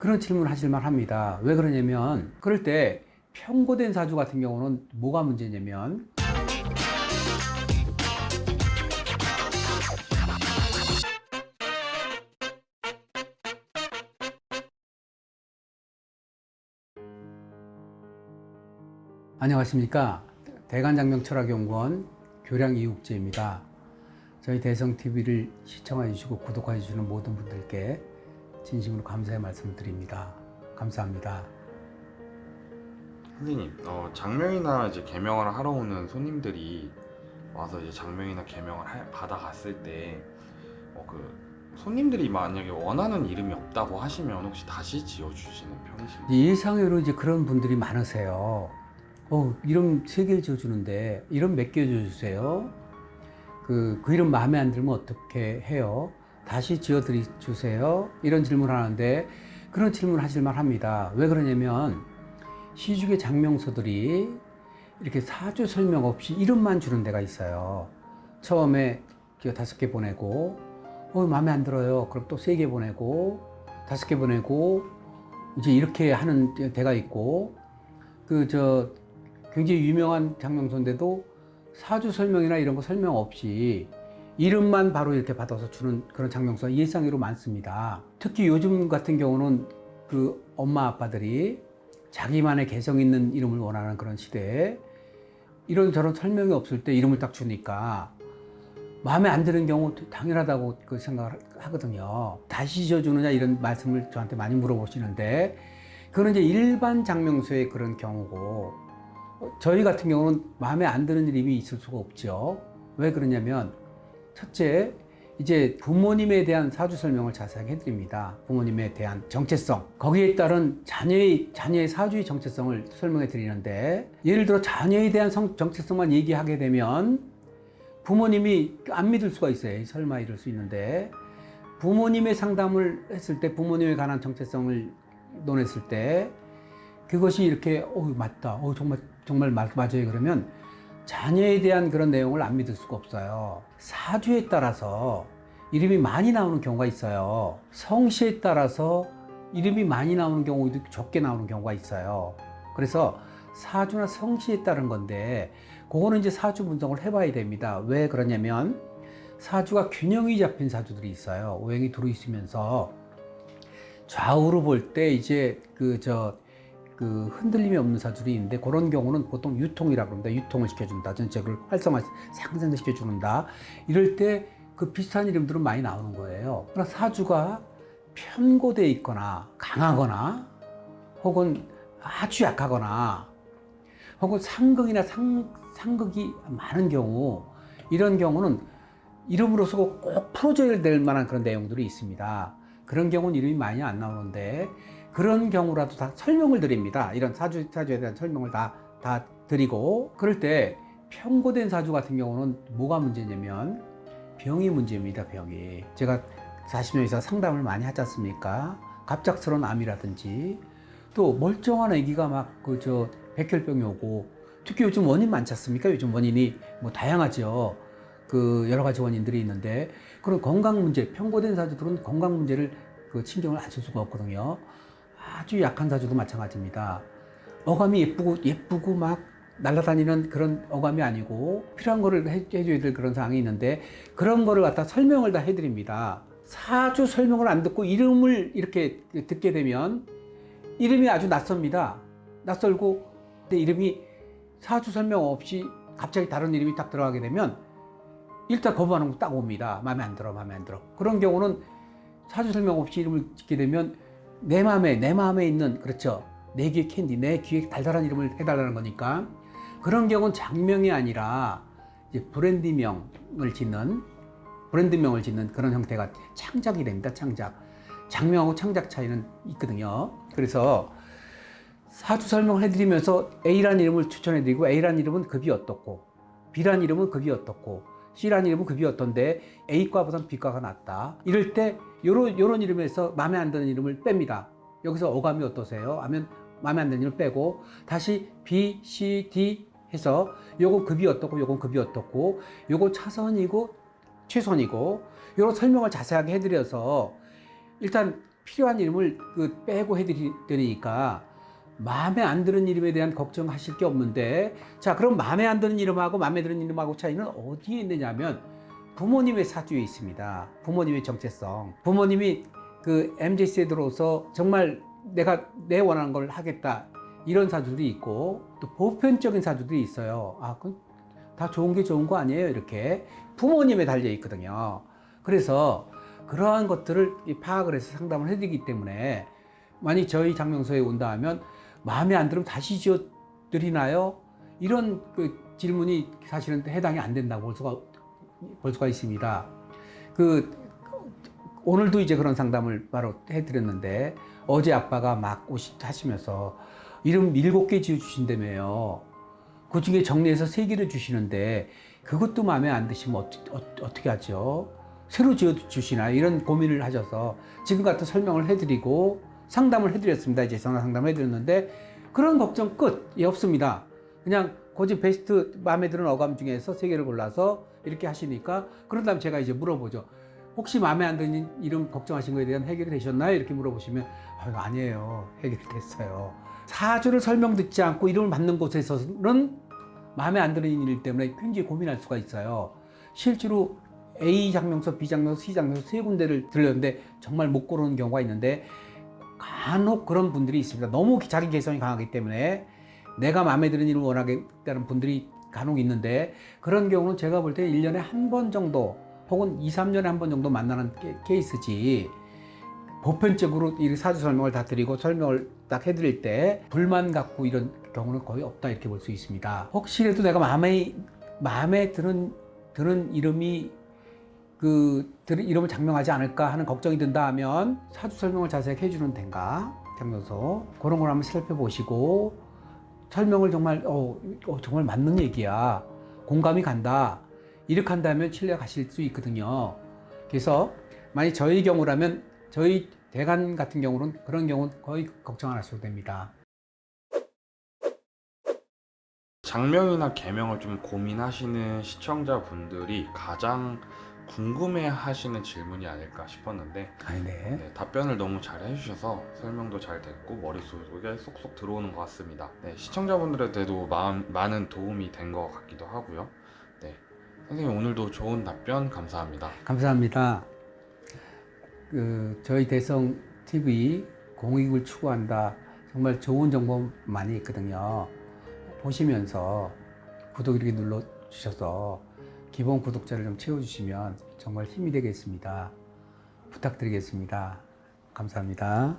그런 질문을 하실 만합니다. 왜 그러냐면 그럴 때 편고된 사주 같은 경우는 뭐가 문제냐면 안녕하십니까. 대간장명철학연구원 교량이육제입니다. 저희 대성TV를 시청해 주시고 구독해 주시는 모든 분들께 진심으로 감사의 말씀을 드립니다. 감사합니다. 선생님, 장명이나 이제 개명을 하러 오는 손님들이 와서 이제 장명이나 개명을 받아갔을 때, 손님들이 만약에 원하는 이름이 없다고 하시면 혹시 다시 지어주시는 편이신가요? 예상외로 이제 그런 분들이 많으세요. 이름 3개를 지어주는데 이름 몇 개 지어주세요. 그 이름 마음에 안 들면 어떻게 해요? 다시 지어주세요. 이런 질문을 하는데 그런 질문을 하실 만합니다. 왜 그러냐면 시중의 장명서들이 이렇게 사주 설명 없이 이름만 주는 데가 있어요. 처음에 5개 보내고 마음에 안 들어요. 그럼 또 3개 보내고 5개 보내고 이제 이렇게 하는 데가 있고 굉장히 유명한 장명서인데도 사주 설명이나 이런 거 설명 없이 이름만 바로 이렇게 받아서 주는 그런 장명서가 예상외로 많습니다. 특히 요즘 같은 경우는 그 엄마 아빠들이 자기만의 개성 있는 이름을 원하는 그런 시대에 이런저런 설명이 없을 때 이름을 딱 주니까 마음에 안 드는 경우 당연하다고 그 생각을 하거든요. 다시 지어주느냐 이런 말씀을 저한테 많이 물어보시는데 그건 이제 일반 장명서의 그런 경우고 저희 같은 경우는 마음에 안 드는 이름이 있을 수가 없죠. 왜 그러냐면 첫째, 이제 부모님에 대한 사주 설명을 자세하게 해드립니다. 부모님에 대한 정체성, 거기에 따른 자녀의 사주의 정체성을 설명해 드리는데 예를 들어 자녀에 대한 정체성만 얘기하게 되면 부모님이 안 믿을 수가 있어요. 설마 이럴 수 있는데 부모님의 상담을 했을 때 부모님에 관한 정체성을 논했을 때 그것이 이렇게 맞다. 정말 맞아요. 그러면 자녀에 대한 그런 내용을 안 믿을 수가 없어요. 사주에 따라서 이름이 많이 나오는 경우가 있어요. 성씨에 따라서 이름이 많이 나오는 경우도 적게 나오는 경우가 있어요. 그래서 사주나 성씨에 따른 건데 그거는 이제 사주 분석을 해봐야 됩니다. 왜 그러냐면 사주가 균형이 잡힌 사주들이 있어요. 오행이 들어있으면서 좌우로 볼 때 이제 흔들림이 없는 사주들이 있는데 그런 경우는 보통 유통이라고 합니다. 유통을 시켜준다. 전체를 상승시켜주는다. 이럴 때 그 비슷한 이름들은 많이 나오는 거예요. 그러나 사주가 편고되어 있거나 강하거나 혹은 아주 약하거나 혹은 상극이나 상극이 많은 경우 이런 경우는 이름으로서 꼭 풀어줘야 될 만한 그런 내용들이 있습니다. 그런 경우는 이름이 많이 안 나오는데 그런 경우라도 다 설명을 드립니다. 이런 사주에 대한 설명을 다 드리고 그럴 때 편고된 사주 같은 경우는 뭐가 문제냐면 병이 문제입니다. 병이. 제가 40년 이상 상담을 많이 하지 않습니까? 갑작스러운 암이라든지 또 멀쩡한 아기가 막 백혈병이 오고 특히 요즘 원인 많지 않습니까? 요즘 원인이 뭐 다양하죠. 여러 가지 원인들이 있는데 그런 건강 문제, 편고된 사주들은 건강 문제를 신경을 안 쓸 수가 없거든요. 아주 약한 사주도 마찬가지입니다. 어감이 예쁘고 막 날아다니는 그런 어감이 아니고 필요한 거를 해줘야 될 그런 상황이 있는데 그런 거를 갖다 설명을 다 해드립니다. 사주 설명을 안 듣고 이름을 이렇게 듣게 되면 이름이 아주 낯섭니다. 낯설고 근데 이름이 사주 설명 없이 갑자기 다른 이름이 딱 들어가게 되면 일단 거부하는 거 딱 옵니다. 마음에 안 들어. 그런 경우는 사주 설명 없이 이름을 짓게 되면 내 마음에 있는, 그렇죠. 내 귀에 캔디, 내 귀에 달달한 이름을 해달라는 거니까 그런 경우는 장명이 아니라 이제 브랜드명을 짓는 그런 형태가 창작이 됩니다. 장명하고 창작 차이는 있거든요. 그래서 사주 설명을 해드리면서 A라는 이름을 추천해드리고 A라는 이름은 급이 어떻고 B라는 이름은 급이 어떻고 C라는 이름은 급이 어떤데 A과보단 B과가 낫다. 이럴 때 요런 이름에서 마음에 안 드는 이름을 뺍니다. 여기서 어감이 어떠세요? 하면 마음에 안 드는 이름을 빼고 다시 B, C, D 해서 요건 급이 어떻고 요건 급이 어떻고 요거 차선이고 최선이고 요런 설명을 자세하게 해드려서 일단 필요한 이름을 빼고 해드리니까 마음에 안 드는 이름에 대한 걱정하실 게 없는데, 자, 그럼 마음에 안 드는 이름하고 마음에 드는 이름하고 차이는 어디에 있느냐면 부모님의 사주에 있습니다. 부모님의 정체성. 부모님이 MZ세에 들어서 정말 내가 내 원하는 걸 하겠다, 이런 사주들이 있고, 또 보편적인 사주들이 있어요. 아, 그건 다 좋은 게 좋은 거 아니에요? 이렇게 부모님에 달려 있거든요. 그래서 그러한 것들을 파악을 해서 상담을 해드리기 때문에, 만약 저희 장명소에 온다 하면 마음에 안 들으면 다시 지어드리나요? 이런 질문이 사실은 해당이 안 된다고 볼 수가 있습니다. 오늘도 이제 그런 상담을 바로 해드렸는데, 어제 아빠가 막 하시면서 이름 7개 지어주신다며요. 그 중에 정리해서 3개를 주시는데 그것도 마음에 안 드시면 어떻게 하죠? 새로 지어주시나, 이런 고민을 하셔서 지금 같은 설명을 해드리고 상담을 해드렸습니다. 이제 전화 상담을 해드렸는데 그런 걱정 끝이 없습니다. 그냥 고집 베스트 마음에 드는 어감 중에서 3개를 골라서 이렇게 하시니까, 그런 다음에 제가 이제 물어보죠. 혹시 마음에 안 드는 이름 걱정하신 거에 대한 해결이 되셨나요? 이렇게 물어보시면 아니에요, 해결이 됐어요. 사주를 설명 듣지 않고 이름을 맞는 곳에서는 마음에 안 드는 일 때문에 굉장히 고민할 수가 있어요. 실제로 A 장명소, B 장명소, C 장명소 3군데를 들렸는데 정말 못 고르는 경우가 있는데, 간혹 그런 분들이 있습니다. 너무 자기 개성이 강하기 때문에 내가 마음에 드는 일을 원하겠다는 분들이 간혹 있는데, 그런 경우는 제가 볼 때 1년에 한 번 정도 혹은 2, 3년에 한 번 정도 만나는 케이스지, 보편적으로 이 사주 설명을 다 드리고 설명을 딱 해드릴 때 불만 갖고 이런 경우는 거의 없다, 이렇게 볼 수 있습니다. 혹시라도 내가 마음에 드는 이름이 이름을 장명하지 않을까 하는 걱정이 든다 하면 사주 설명을 자세하게 해주는 데인가, 장명소 그런 걸 한번 살펴보시고, 설명을 정말 정말 맞는 얘기야, 공감이 간다, 이렇게 한다면 신뢰가 가실 수 있거든요. 그래서 만약 저희 경우라면, 저희 대간 같은 경우는 그런 경우는 거의 걱정 안 하셔도 됩니다. 장명이나 계명을 좀 고민하시는 시청자분들이 가장 궁금해하시는 질문이 아닐까 싶었는데, 네, 답변을 너무 잘 해주셔서 설명도 잘 됐고 머릿속에 쏙쏙 들어오는 것 같습니다. 네, 시청자분들한테도 많은 도움이 된 것 같기도 하고요. 네, 선생님 오늘도 좋은 답변 감사합니다. 감사합니다. 저희 대성 TV 공익을 추구한다, 정말 좋은 정보 많이 있거든요. 보시면서 구독 이렇게 눌러 주셔서 기본 구독자를 좀 채워주시면 정말 힘이 되겠습니다. 부탁드리겠습니다. 감사합니다.